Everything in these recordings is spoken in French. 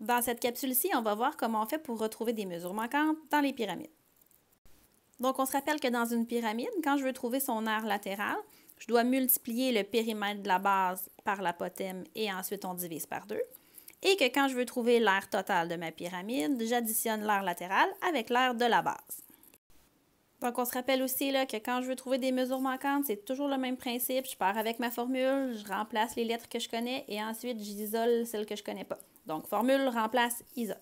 Dans cette capsule-ci, on va voir comment on fait pour retrouver des mesures manquantes dans les pyramides. Donc, on se rappelle que dans une pyramide, quand je veux trouver son aire latérale, je dois multiplier le périmètre de la base par l'apothème et ensuite on divise par 2. Et que quand je veux trouver l'aire totale de ma pyramide, j'additionne l'aire latérale avec l'aire de la base. Donc, on se rappelle aussi là, que quand je veux trouver des mesures manquantes, c'est toujours le même principe. Je pars avec ma formule, je remplace les lettres que je connais et ensuite j'isole celles que je ne connais pas. Donc, formule, remplace, isole.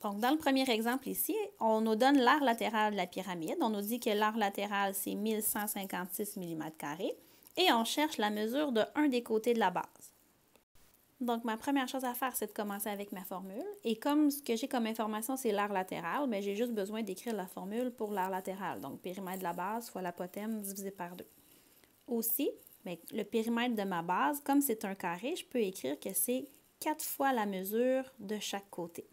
Donc, dans le premier exemple ici, on nous donne l'aire latérale de la pyramide. On nous dit que l'aire latérale, c'est 1156 mm² et on cherche la mesure de un des côtés de la base. Donc, ma première chose à faire, c'est de commencer avec ma formule. Et comme ce que j'ai comme information, c'est l'aire latérale, mais j'ai juste besoin d'écrire la formule pour l'aire latérale. Donc, périmètre de la base fois l'apothème divisé par 2. Aussi, le périmètre de ma base, comme c'est un carré, je peux écrire que c'est 4 fois la mesure de chaque côté.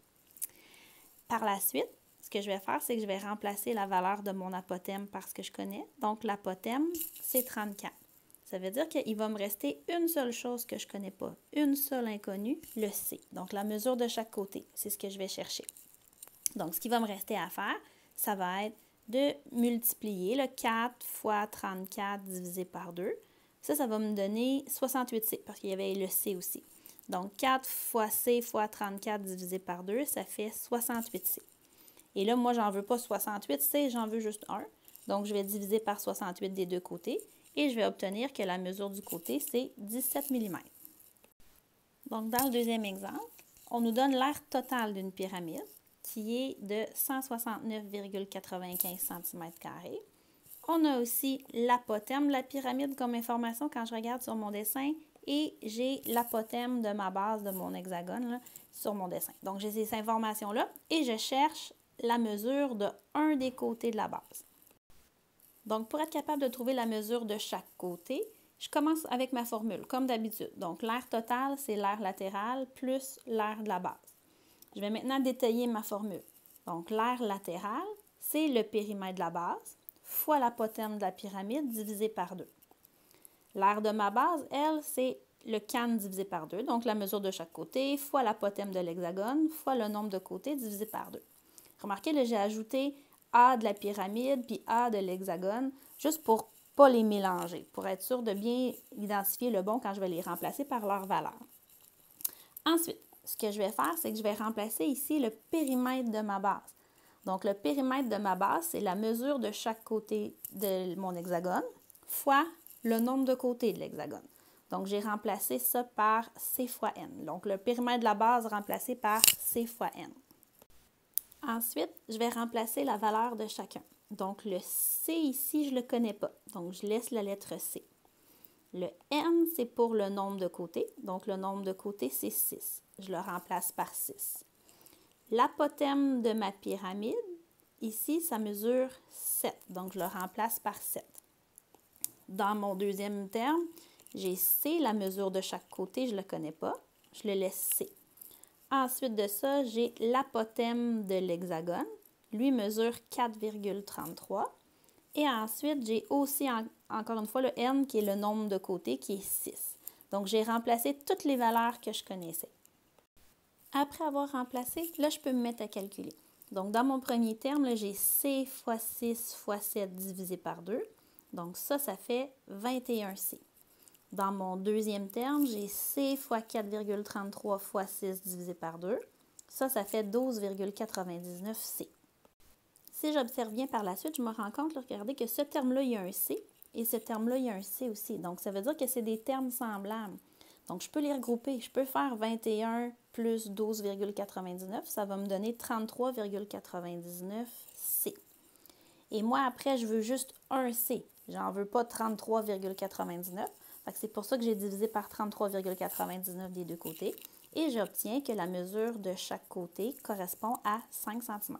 Par la suite, ce que je vais faire, c'est que je vais remplacer la valeur de mon apothème par ce que je connais. Donc, l'apothème, c'est 34. Ça veut dire qu'il va me rester une seule chose que je ne connais pas, une seule inconnue, le C. Donc, la mesure de chaque côté, c'est ce que je vais chercher. Donc, ce qui va me rester à faire, ça va être de multiplier le 4 fois 34 divisé par 2. Ça va me donner 68C, parce qu'il y avait le C aussi. Donc, 4 fois C fois 34 divisé par 2, ça fait 68C. Et là, moi, j'en veux pas 68C, j'en veux juste 1. Donc, je vais diviser par 68 des deux côtés. Et je vais obtenir que la mesure du côté, c'est 17 mm. Donc, dans le deuxième exemple, on nous donne l'aire totale d'une pyramide qui est de 169,95 cm². On a aussi l'apothème de la pyramide comme information quand je regarde sur mon dessin et j'ai l'apothème de ma base de mon hexagone là, sur mon dessin. Donc, j'ai ces informations-là et je cherche la mesure de un des côtés de la base. Donc, pour être capable de trouver la mesure de chaque côté, je commence avec ma formule, comme d'habitude. Donc, l'aire totale, c'est l'aire latérale plus l'aire de la base. Je vais maintenant détailler ma formule. Donc, l'aire latérale, c'est le périmètre de la base fois l'apothème de la pyramide divisé par 2. L'aire de ma base, elle, c'est le can divisé par 2, donc la mesure de chaque côté, fois l'apothème de l'hexagone, fois le nombre de côtés divisé par 2. Remarquez, là, j'ai ajouté A de la pyramide puis A de l'hexagone, juste pour ne pas les mélanger, pour être sûr de bien identifier le bon quand je vais les remplacer par leur valeur. Ensuite, ce que je vais faire, c'est que je vais remplacer ici le périmètre de ma base. Donc, le périmètre de ma base, c'est la mesure de chaque côté de mon hexagone fois le nombre de côtés de l'hexagone. Donc, j'ai remplacé ça par C fois N. Donc, le périmètre de la base remplacé par C fois N. Ensuite, je vais remplacer la valeur de chacun. Donc, le C ici, je ne le connais pas. Donc, je laisse la lettre C. Le N, c'est pour le nombre de côtés. Donc, le nombre de côtés, c'est 6. Je le remplace par 6. L'apothème de ma pyramide, ici, ça mesure 7. Donc, je le remplace par 7. Dans mon deuxième terme, j'ai C, la mesure de chaque côté, je ne le connais pas. Je le laisse C. Ensuite de ça, j'ai l'apothème de l'hexagone. Lui mesure 4,33. Et ensuite, j'ai aussi, encore une fois, le N qui est le nombre de côtés, qui est 6. Donc, j'ai remplacé toutes les valeurs que je connaissais. Après avoir remplacé, là, je peux me mettre à calculer. Donc, dans mon premier terme, j'ai C fois 6 fois 7 divisé par 2. Donc, ça fait 21C. Dans mon deuxième terme, j'ai C fois 4,33 fois 6 divisé par 2. Ça fait 12,99C. Si j'observe bien par la suite, je me rends compte, là, regardez que ce terme-là, il y a un C et ce terme-là, il y a un C aussi. Donc, ça veut dire que c'est des termes semblables. Donc, je peux les regrouper. Je peux faire 21 plus 12,99. Ça va me donner 33,99C. Et moi, après, je veux juste un C. J'en veux pas 33,99. C'est pour ça que j'ai divisé par 33,99 des deux côtés. Et j'obtiens que la mesure de chaque côté correspond à 5 cm.